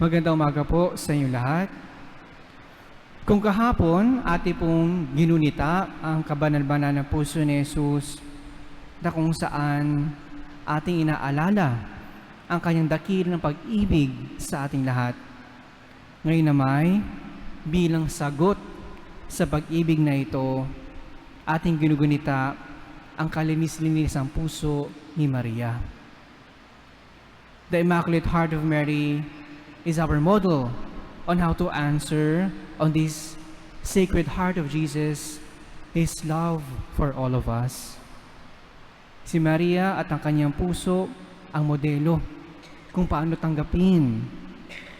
Magandang umaga po sa inyo lahat. Kung kahapon, ati pong ginunita ang kabanal-banal ng puso ni Jesus na kung saan ating inaalala ang kanyang dakilang pag-ibig sa ating lahat. Ngayon naman, bilang sagot sa pag-ibig na ito, ating ginugunita ang kalinis-linis ang puso ni Maria. The Immaculate Heart of Mary is our model on how to answer on this Sacred Heart of Jesus, His love for all of us. Si Maria at ang kanyang puso ang modelo kung paano tanggapin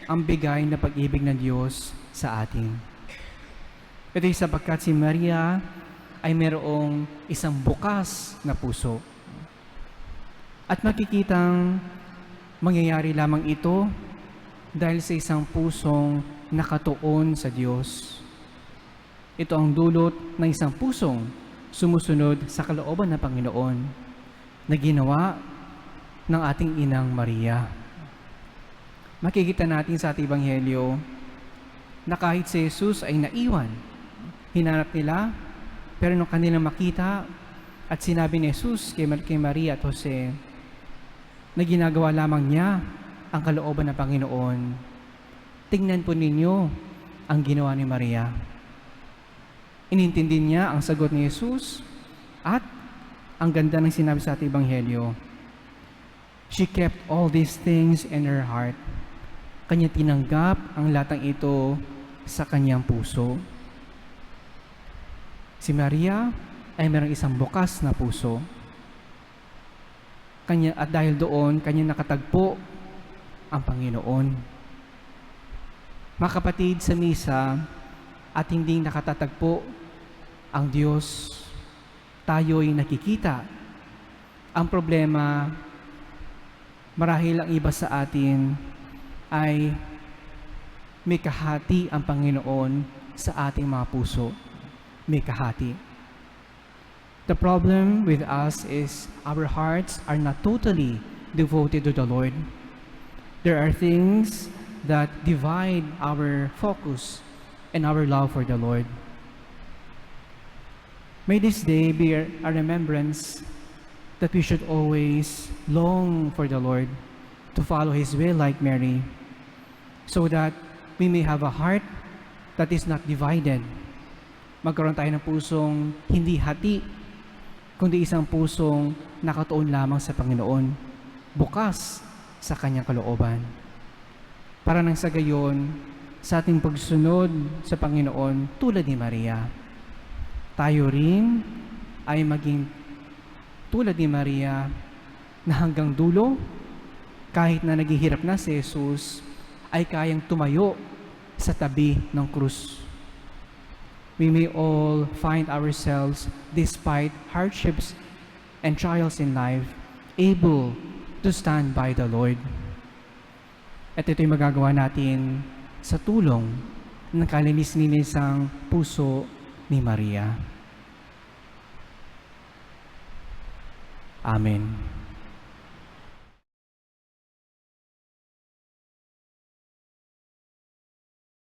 ang bigay na pag-ibig ng Diyos sa atin. Ito ay sapagkat si Maria ay mayroong isang bukas na puso. At makikitang mangyayari lamang ito dahil sa isang pusong nakatuon sa Diyos. Ito ang dulot ng isang pusong sumusunod sa kalooban ng Panginoon na ginawa ng ating inang Maria. Makikita natin sa ating Ebanghelyo na kahit si Jesus ay naiwan, hinanap nila, pero nung kanilang makita at sinabi ni Jesus kay Maria at Jose na ginagawa lamang niya ang kalooban ng Panginoon, tingnan po ninyo ang ginawa ni Maria. Inintindi niya ang sagot ni Jesus at ang ganda ng sinabi sa ating Ebanghelyo. She kept all these things in her heart. Kanya tinanggap ang latang ito sa kanyang puso. Si Maria ay mayroong isang bukas na puso. At dahil doon, kanya nakatagpo ang Panginoon. Mga kapatid, sa misa at hindi nakatatagpo ang Diyos, tayo'y nakikita. Ang problema, marahil ang iba sa atin ay may kahati ang Panginoon sa ating mga puso. May kahati. The problem with us is our hearts are not totally devoted to the Lord. There are things that divide our focus and our love for the Lord. May this day be a remembrance that we should always long for the Lord, to follow His will like Mary, so that we may have a heart that is not divided. Magkaroon tayo ng pusong hindi hati, kundi isang pusong nakatuon lamang sa Panginoon, bukas sa kanyang kalooban. Para nang sa gayon, sa ating pagsunod sa Panginoon tulad ni Maria, tayo rin ay maging tulad ni Maria na hanggang dulo, kahit na naghihirap na si Jesus, ay kayang tumayo sa tabi ng krus. We may all find ourselves, despite hardships and trials in life, able to stand by the Lord. At ito'y magagawa natin sa tulong ng kalinis-linisang puso ni Maria. Amen.